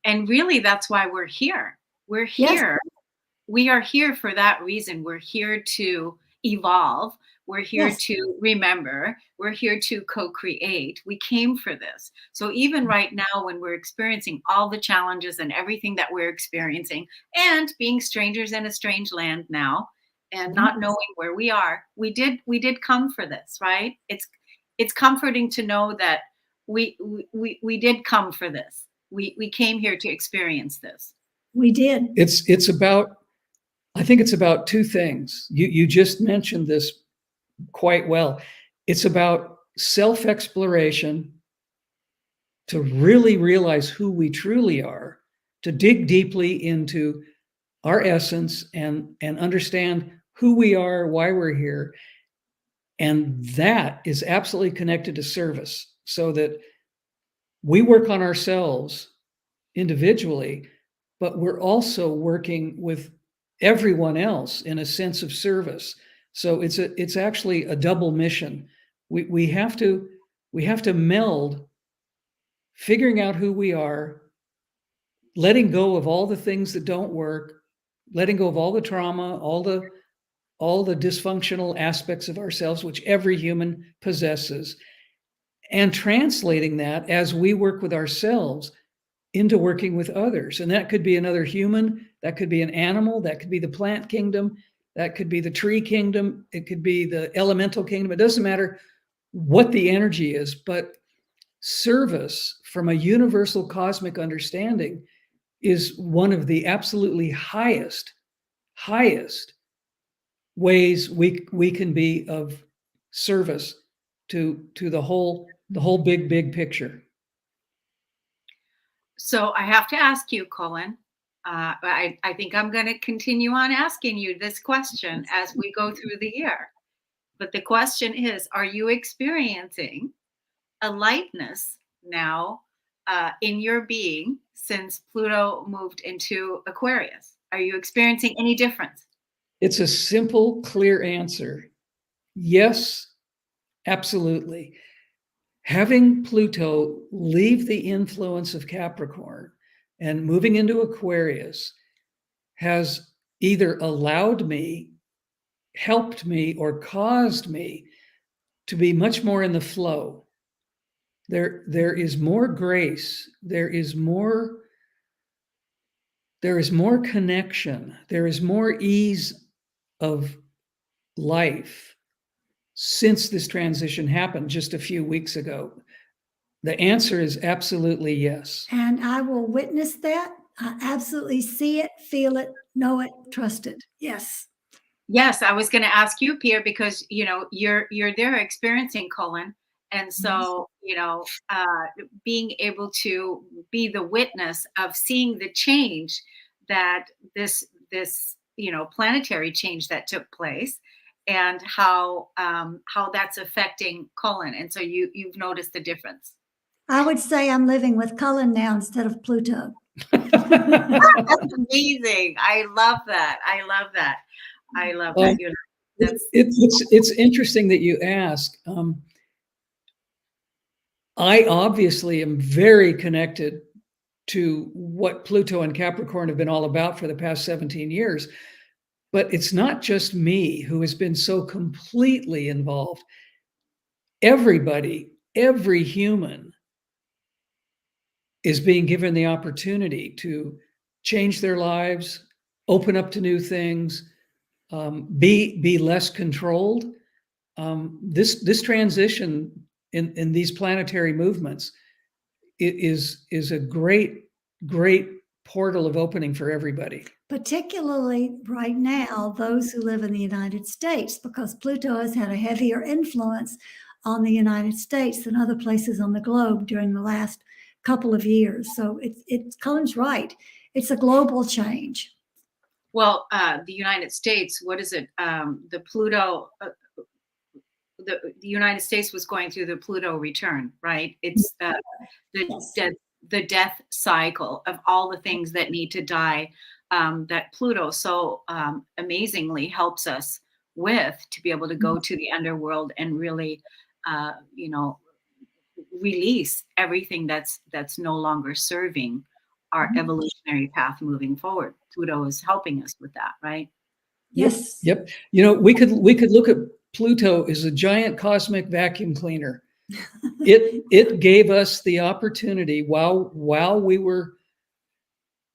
And really, that's why we're here. We're here. Yes. We are here for that reason. We're here to evolve. We're here to remember. We're here to co-create. We came for this. So even right now, when we're experiencing all the challenges and everything that we're experiencing, and being strangers in a strange land now, and not knowing where we are, we did come for this, right? It's comforting to know that we did come for this. We came here to experience this. We did. It's about, I think it's about 2 things. You just mentioned this quite well. It's about self-exploration, to really realize who we truly are, to dig deeply into our essence and understand who we are, why we're here. And that is absolutely connected to service, so that we work on ourselves individually, but we're also working with everyone else in a sense of service. So it's actually a double mission. We have to meld figuring out who we are, letting go of all the things that don't work, letting go of all the trauma, all the dysfunctional aspects of ourselves, which every human possesses, and translating that as we work with ourselves into working with others. And that could be another human, that could be an animal, that could be the plant kingdom, that could be the tree kingdom, it could be the elemental kingdom. It doesn't matter what the energy is, but service from a universal cosmic understanding is one of the absolutely highest ways we can be of service to the whole big picture. So I have to ask you, Cullen, I think I'm going to continue on asking you this question as we go through the year. But the question is, are you experiencing a lightness now in your being since Pluto moved into Aquarius? Are you experiencing any difference? It's a simple, clear answer. Yes, Absolutely. Having Pluto leave the influence of Capricorn and moving into Aquarius has either allowed me, helped me, or caused me to be much more in the flow. There is more grace. There is more connection. There is more ease of life since this transition happened just a few weeks ago. The answer is absolutely yes. And I will witness that. I absolutely see it, feel it, know it, trust it. Yes. Yes, I was going to ask you, Pia, because you're there experiencing Cullen, and so being able to be the witness of seeing the change that this planetary change that took place, and how that's affecting Cullen, and so you've noticed the difference. I would say I'm living with Cullen now instead of Pluto. That's amazing. I love that. I love that. It's interesting that you ask. I obviously am very connected to what Pluto and Capricorn have been all about for the past 17 years. But it's not just me who has been so completely involved. Everybody, every human is being given the opportunity to change their lives, open up to new things, be less controlled. This transition in these planetary movements is a great portal of opening for everybody. Particularly right now, those who live in the United States, because Pluto has had a heavier influence on the United States than other places on the globe during the last couple of years. So Cullen's right. It's a global change. Well, the United States, what is it? The Pluto, the United States was going through the Pluto return, right? It's the death cycle of all the things that need to die, that Pluto so amazingly helps us with, to be able to go to the underworld and really, release everything that's no longer serving our evolutionary path moving forward. Pluto is helping us with that, right? Yes. Yep. We could look at Pluto as a giant cosmic vacuum cleaner. It gave us the opportunity while we were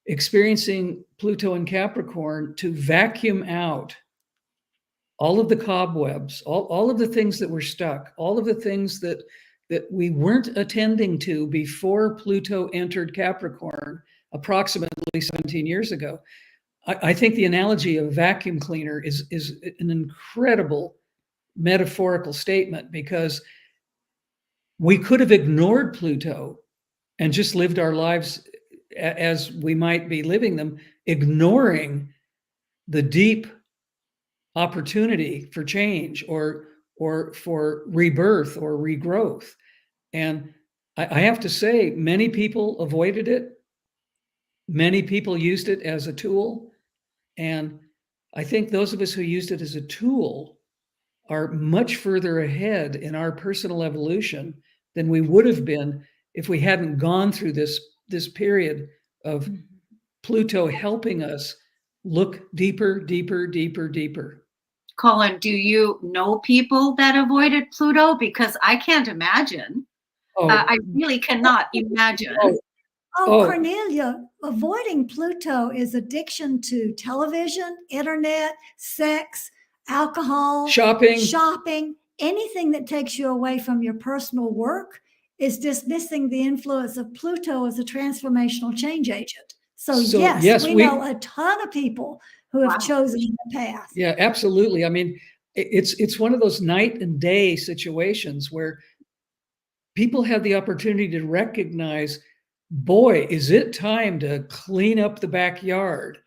experiencing Pluto and Capricorn to vacuum out all of the cobwebs, all of the things that were stuck, all of the things that we weren't attending to before Pluto entered Capricorn approximately 17 years ago. I think the analogy of a vacuum cleaner is an incredible metaphorical statement, because we could have ignored Pluto and just lived our lives as we might be living them, ignoring the deep opportunity for change or for rebirth or regrowth. And I have to say, many people avoided it. Many people used it as a tool. And I think those of us who used it as a tool are much further ahead in our personal evolution than we would have been if we hadn't gone through this period of Pluto helping us look deeper. Cullen, do you know people that avoided Pluto? Because I can't imagine. I really cannot imagine. Kornelia, avoiding Pluto is addiction to television, internet, sex, alcohol, shopping, anything that takes you away from your personal work is dismissing the influence of Pluto as a transformational change agent. So yes, we know a ton of people who have chosen the path. Yeah, absolutely. I mean, it's one of those night and day situations where people have the opportunity to recognize, boy, is it time to clean up the backyard.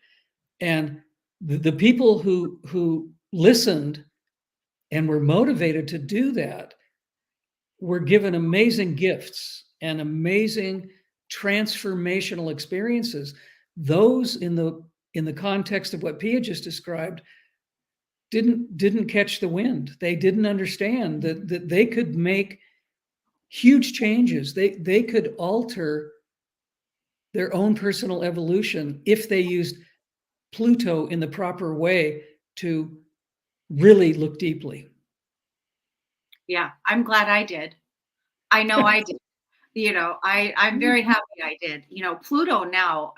And the people who listened and were motivated to do that were given amazing gifts and amazing transformational experiences. Those in the context of what Pia just described didn't catch the wind. They didn't understand that they could make huge changes. They could alter their own personal evolution if they used Pluto in the proper way to really look deeply. Yeah, I'm glad I did. I know I did. I'm very happy I did. Pluto now,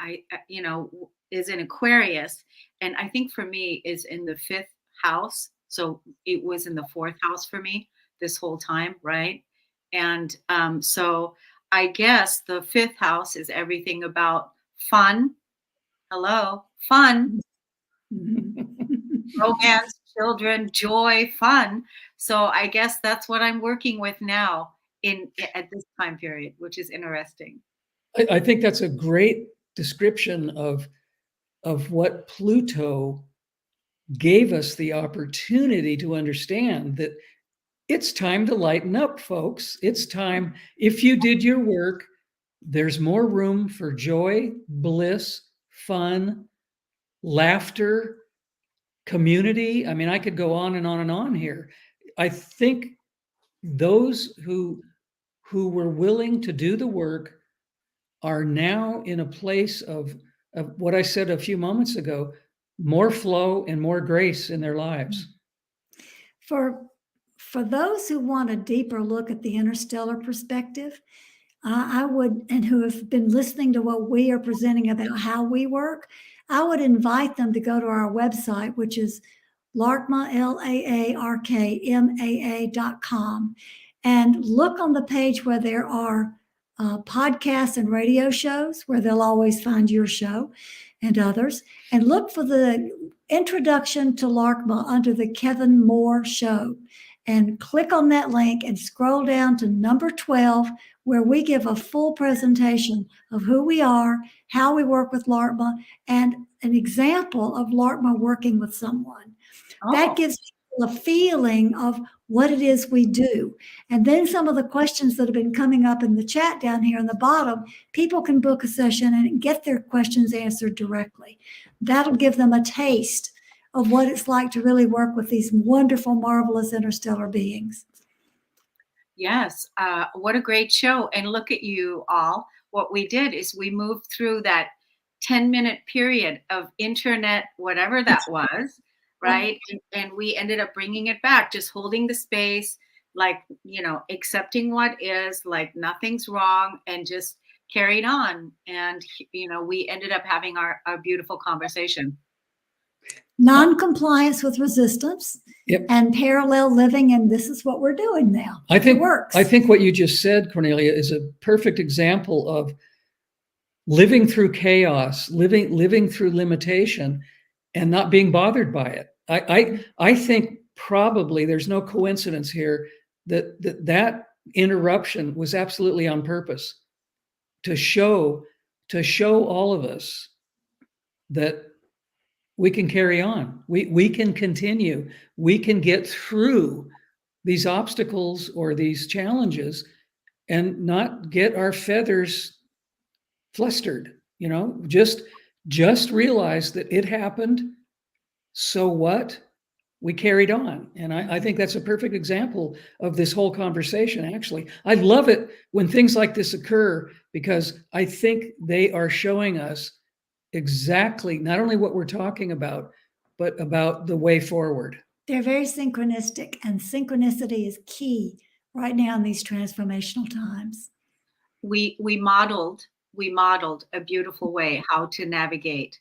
is in Aquarius, and I think for me is in the 5th house. So it was in the 4th house for me this whole time, right? And so I guess the 5th house is everything about fun. Hello, fun, romance, children, joy, fun. So I guess that's what I'm working with now at this time period, which is interesting. I think that's a great description of what Pluto gave us the opportunity to understand, that it's time to lighten up, folks. It's time. If you did your work, there's more room for joy, bliss, fun, laughter, community. I mean, I could go on and on and on here. I think those who were willing to do the work are now in a place of what I said a few moments ago, more flow and more grace in their lives. For those who want a deeper look at the interstellar perspective, I would, and who have been listening to what we are presenting about how we work, I would invite them to go to our website, which is LARKMA, LAARKMAA.com, and look on the page where there are podcasts and radio shows, where they'll always find your show and others, and look for the introduction to LARKMA under the Kevin Moore Show, and click on that link and scroll down to number 12, where we give a full presentation of who we are, how we work with LARKMA, and an example of LARKMA working with someone. Oh. That gives people a feeling of what it is we do. And then some of the questions that have been coming up in the chat down here in the bottom, people can book a session and get their questions answered directly. That'll give them a taste of what it's like to really work with these wonderful, marvelous interstellar beings. Yes, what a great show. And look at you all. What we did is we moved through that 10-minute period of internet, whatever that was, right? And we ended up bringing it back, just holding the space, like, accepting what is, like nothing's wrong, and just carried on. And, we ended up having our beautiful conversation. Non-compliance with resistance. Yep. And parallel living, and this is what we're doing now. I think it works. I think what you just said, Kornelia, is a perfect example of living through chaos, living through limitation, and not being bothered by it. I think probably there's no coincidence here that interruption was absolutely on purpose, to show all of us that we can carry on. We can continue. We can get through these obstacles or these challenges and not get our feathers flustered. Just realize that it happened. So what? We carried on. And I think that's a perfect example of this whole conversation, actually. I love it when things like this occur, because I think they are showing us exactly not only what we're talking about, but about the way forward. They're very synchronistic, and synchronicity is key right now in these transformational times. We modeled a beautiful way how to navigate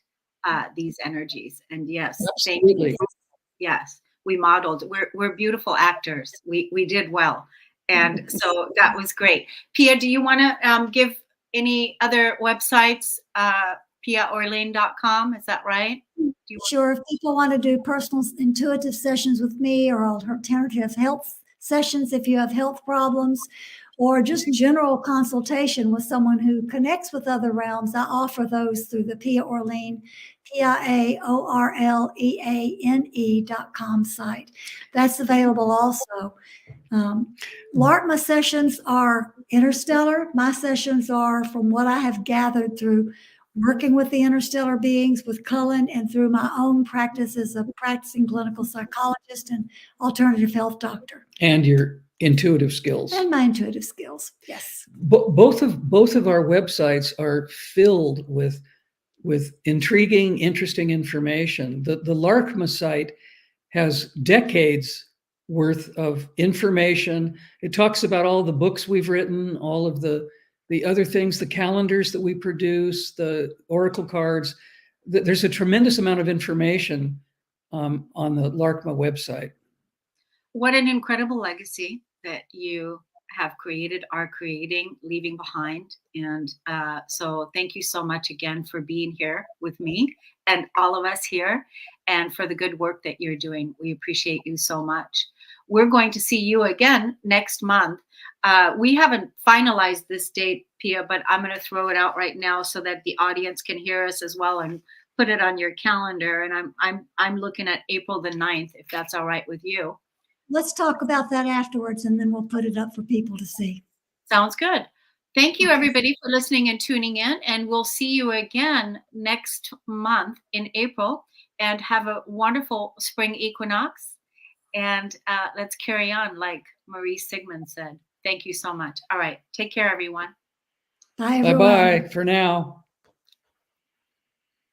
these energies. And yes, absolutely. Yes, we modeled. We're beautiful actors. We did well, and so that was great. Pia, do you want to give any other websites? PiaOrleane.com, is that right? Sure. If people want to do personal intuitive sessions with me, or alternative health sessions if you have health problems, or just general consultation with someone who connects with other realms, I offer those through the Pia Orleane, PIAORLEANE.com site. That's available also. LARKMA sessions are interstellar. My sessions are, from what I have gathered through working with the interstellar beings with Cullen, and through my own practice as a practicing clinical psychologist and alternative health doctor. And your intuitive skills. And my intuitive skills, yes. Both of our websites are filled with intriguing, interesting information. The LARCMA site has decades worth of information. It talks about all the books we've written, all of the other things, the calendars that we produce, the oracle cards. There's a tremendous amount of information on the LARCMA website. What an incredible legacy that you have created, are creating, leaving behind. And so thank you so much again for being here with me and all of us here, and for the good work that you're doing. We appreciate you so much. We're going to see you again next month. We haven't finalized this date, Pia, but I'm going to throw it out right now so that the audience can hear us as well, and put it on your calendar. And I'm looking at April the 9th, if that's all right with you. Let's talk about that afterwards, and then we'll put it up for people to see. Sounds good. Thank you, everybody, for listening and tuning in. And we'll see you again next month in April. And have a wonderful spring equinox. And let's carry on, like Marie Sigmund said. Thank you so much. All right. Take care, everyone. Bye, everyone. Bye-bye for now.